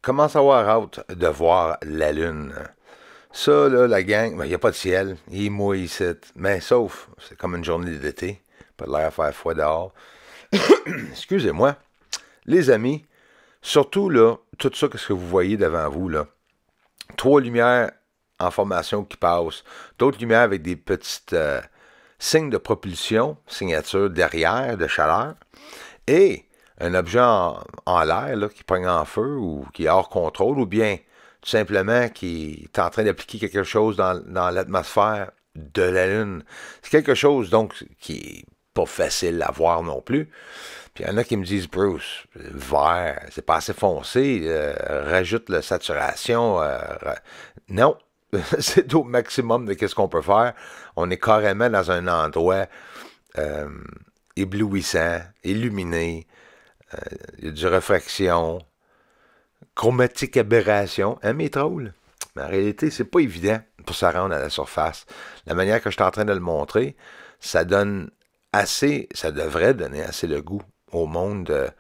commence à avoir hâte de voir la Lune. Ça, là, la gang, il n'y a pas de ciel. Il mouille ici. Mais sauf, c'est comme une journée d'été. Pas de l'air à faire froid dehors. Excusez-moi. Les amis, surtout, là, tout ça, qu'est-ce que vous voyez devant vous, là? Trois lumières en formation qui passent. D'autres lumières avec des petites signes de propulsion, signature derrière, de chaleur. Et un objet en l'air là, qui pogne en feu ou qui est hors contrôle, ou bien tout simplement qui est en train d'appliquer quelque chose dans l'atmosphère de la Lune. C'est quelque chose donc qui est pas facile à voir non plus. Puis il y en a qui me disent, Bruce, vert, c'est pas assez foncé, rajoute la saturation. Non, c'est au maximum de ce qu'on peut faire. On est carrément dans un endroit euh, éblouissant, illuminé. Il y a du réfraction, chromatique aberration, hein, mes trolls? Mais en réalité, c'est pas évident pour se rendre à la surface. La manière que je suis en train de le montrer, ça donne assez, ça devrait donner assez le goût au monde.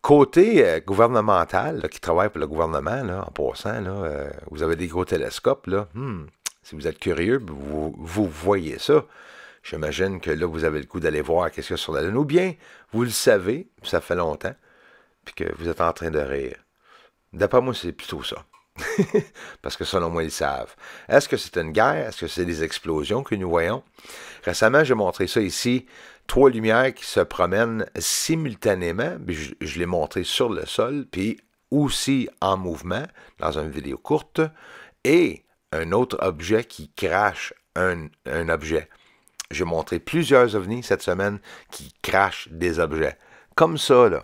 Côté gouvernemental, là, qui travaille pour le gouvernement, là, en passant, là, vous avez des gros télescopes, là. Si vous êtes curieux, vous voyez ça. J'imagine que là, vous avez le coup d'aller voir qu'est-ce qu'il y a sur la Lune. Ou bien, vous le savez, ça fait longtemps, puis que vous êtes en train de rire. D'après moi, c'est plutôt ça. Parce que selon moi, ils savent. Est-ce que c'est une guerre? Est-ce que c'est des explosions que nous voyons? Récemment, j'ai montré ça ici. Trois lumières qui se promènent simultanément. Je l'ai montré sur le sol, puis aussi en mouvement, dans une vidéo courte. Et un autre objet qui crache un objet. J'ai montré plusieurs ovnis cette semaine qui crachent des objets. Comme ça, là.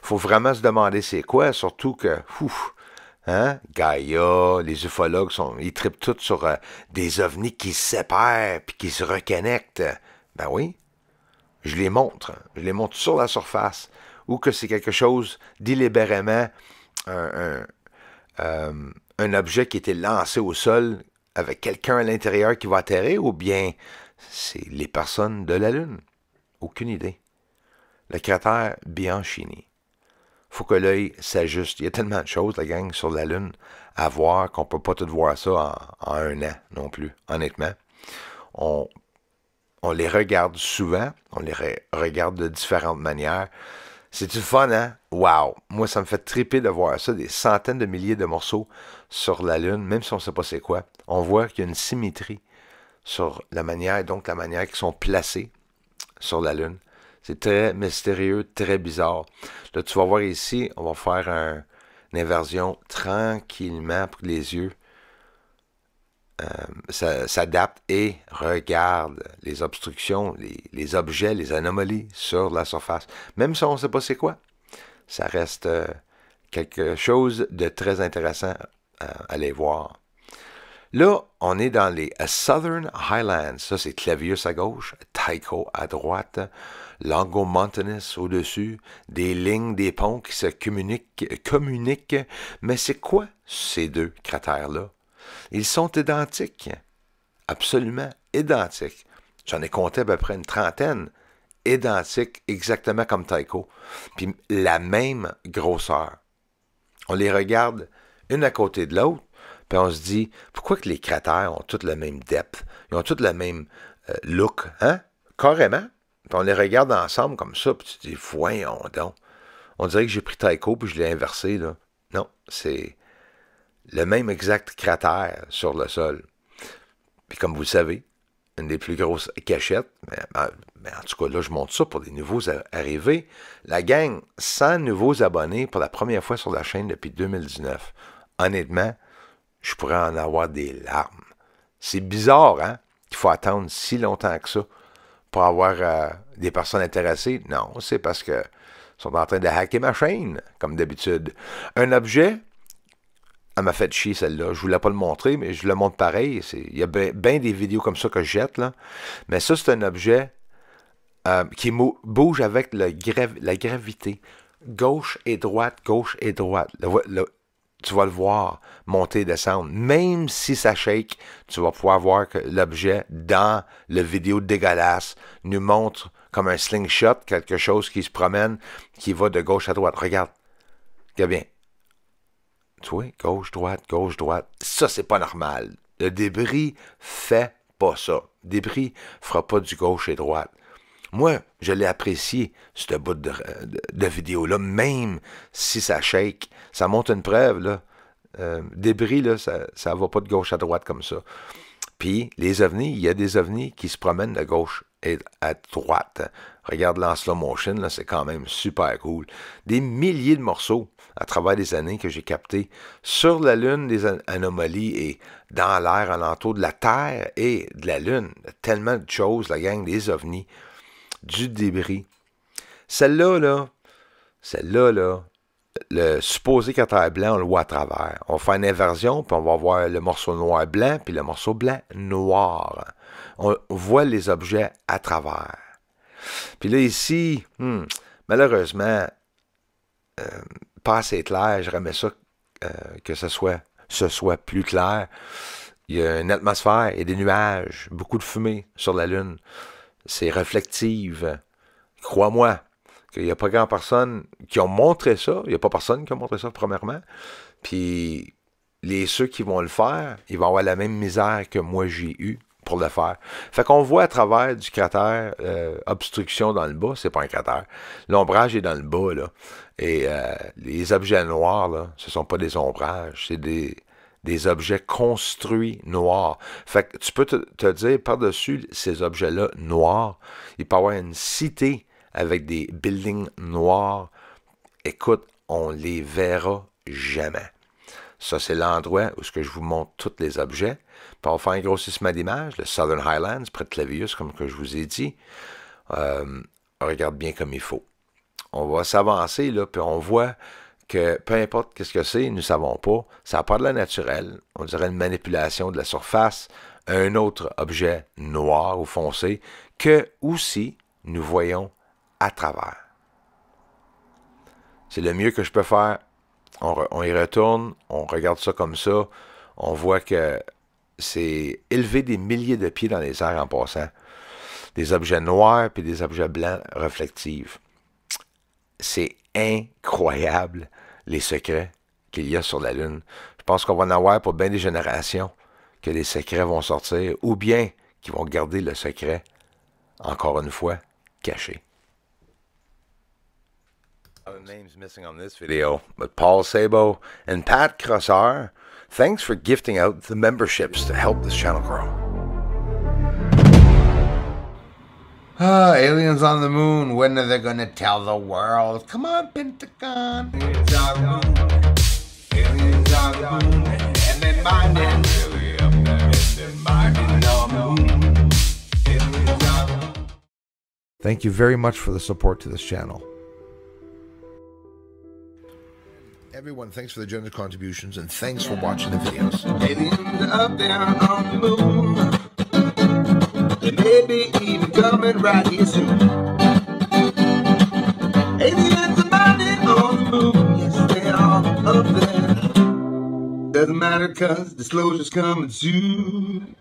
Faut vraiment se demander c'est quoi, surtout que, hein, Gaïa, les ufologues, ils trippent tous sur des ovnis qui se séparent puis qui se reconnectent. Ben oui, je les montre. Je les montre sur la surface. Ou que c'est quelque chose délibérément, un objet qui a été lancé au sol avec quelqu'un à l'intérieur qui va atterrir, ou bien c'est les personnes de la Lune. Aucune idée. Le cratère Bianchini. Faut que l'œil s'ajuste. Il y a tellement de choses, la gang, sur la Lune à voir qu'on peut pas tout voir ça en un an non plus, honnêtement. On les regarde souvent, on les regarde de différentes manières. C'est du fun, hein? Wow! Moi, ça me fait triper de voir ça, des centaines de milliers de morceaux sur la Lune, même si on ne sait pas c'est quoi. On voit qu'il y a une symétrie sur la manière, donc la manière qu'ils sont placés sur la Lune. C'est très mystérieux, très bizarre. Là, tu vas voir ici, on va faire une inversion tranquillement pour que les yeux s'adaptent et regardent les obstructions, les objets, les anomalies sur la surface. Même si on ne sait pas c'est quoi, ça reste quelque chose de très intéressant à aller voir. Là, on est dans les Southern Highlands. Ça, c'est Clavius à gauche, Tycho à droite, Longomontanus au-dessus, des lignes, des ponts qui se communiquent. Mais c'est quoi ces deux cratères-là? Ils sont identiques. Absolument identiques. J'en ai compté à peu près une trentaine. Identiques, exactement comme Tycho. Puis la même grosseur. On les regarde une à côté de l'autre. Puis on se dit, pourquoi que les cratères ont tous le même depth? Ils ont tous le même look, hein? Carrément. Puis on les regarde ensemble comme ça, puis tu te dis, voyons donc. On dirait que j'ai pris Tycho, puis je l'ai inversé, là. Non, c'est le même exact cratère sur le sol. Puis comme vous le savez, une des plus grosses cachettes, mais en tout cas, là, je montre ça pour des nouveaux arrivés. La gang, 100 nouveaux abonnés pour la première fois sur la chaîne depuis 2019. Honnêtement, je pourrais en avoir des larmes. C'est bizarre, hein, qu'il faut attendre si longtemps que ça pour avoir des personnes intéressées. Non, c'est parce que sont en train de hacker ma chaîne, comme d'habitude. Un objet, elle m'a fait chier celle-là. Je voulais pas le montrer, mais je le montre pareil. Il y a bien des vidéos comme ça que je jette, là. Mais ça, c'est un objet qui bouge avec la gravité. Gauche et droite, gauche et droite. Tu vas le voir monter et descendre. Même si ça shake, tu vas pouvoir voir que l'objet, dans la vidéo dégueulasse, nous montre comme un slingshot, quelque chose qui se promène, qui va de gauche à droite. Regarde. Regarde bien. Tu vois, gauche, droite, gauche, droite. Ça, c'est pas normal. Le débris fait pas ça. Le débris fera pas du gauche et droite. Moi, je l'ai apprécié, ce bout de vidéo-là, même si ça shake. Ça montre une preuve, là. Débris, là, ça va pas de gauche à droite comme ça. Puis, les ovnis, il y a des ovnis qui se promènent de gauche et à droite. Regarde là en slow motion, là, c'est quand même super cool. Des milliers de morceaux à travers les années que j'ai captés sur la Lune, des anomalies et dans l'air alentour de la Terre et de la Lune. Tellement de choses, la gang des ovnis, du débris. Celle-là, le supposé cratère blanc, on le voit à travers. On fait une inversion, puis on va voir le morceau noir blanc, puis le morceau blanc noir. On voit les objets à travers. Puis là, ici, malheureusement, pas assez clair. J'aurais aimé ça que ce soit plus clair. Il y a une atmosphère et des nuages, beaucoup de fumée sur la Lune. C'est reflectif. Crois-moi qu'il n'y a pas grand personne qui ont montré ça. Il n'y a pas personne qui a montré ça, premièrement. Puis, ceux qui vont le faire, ils vont avoir la même misère que moi j'ai eu pour le faire. Fait qu'on voit à travers du cratère, obstruction dans le bas, c'est pas un cratère. L'ombrage est dans le bas, là. Et les objets noirs, là, ce sont pas des ombrages, c'est des objets construits noirs. Fait que tu peux te dire, par-dessus ces objets-là noirs, il peut y avoir une cité avec des buildings noirs. Écoute, on les verra jamais. Ça, c'est l'endroit où je vous montre tous les objets. Puis on va faire un grossissement d'image, le Southern Highlands, près de Clavius, comme que je vous ai dit. Regarde bien comme il faut. On va s'avancer, là, puis on voit que peu importe qu'est-ce que c'est, nous ne savons pas. Ça n'a pas de la naturelle. On dirait une manipulation de la surface. Un autre objet noir ou foncé que aussi nous voyons à travers. C'est le mieux que je peux faire. On y retourne, on regarde ça comme ça. On voit que c'est élevé des milliers de pieds dans les airs en passant. Des objets noirs puis des objets blancs reflectifs. C'est incroyable les secrets qu'il y a sur la Lune. Je pense qu'on va en avoir pour bien des générations que les secrets vont sortir ou bien qu'ils vont garder le secret, encore une fois, caché. Names missing on this video, but Paul Sabo and Pat Crossar, thanks for gifting out the memberships to help this channel grow. Aliens on the moon, when are they gonna tell the world? Come on, Pentagon. Aliens on the moon, aliens on the moon, and they're mining really up there, and they're mining on the moon. Aliens on the moon. Thank you very much for the support to this channel. Everyone, thanks for the generous contributions, and thanks for watching the videos. Aliens up there on the moon. They may be even coming right here soon. Aliens are mining on the moon. Yes, they are up there. Doesn't matter, cause disclosure's coming soon.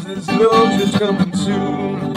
Disclosure's coming soon.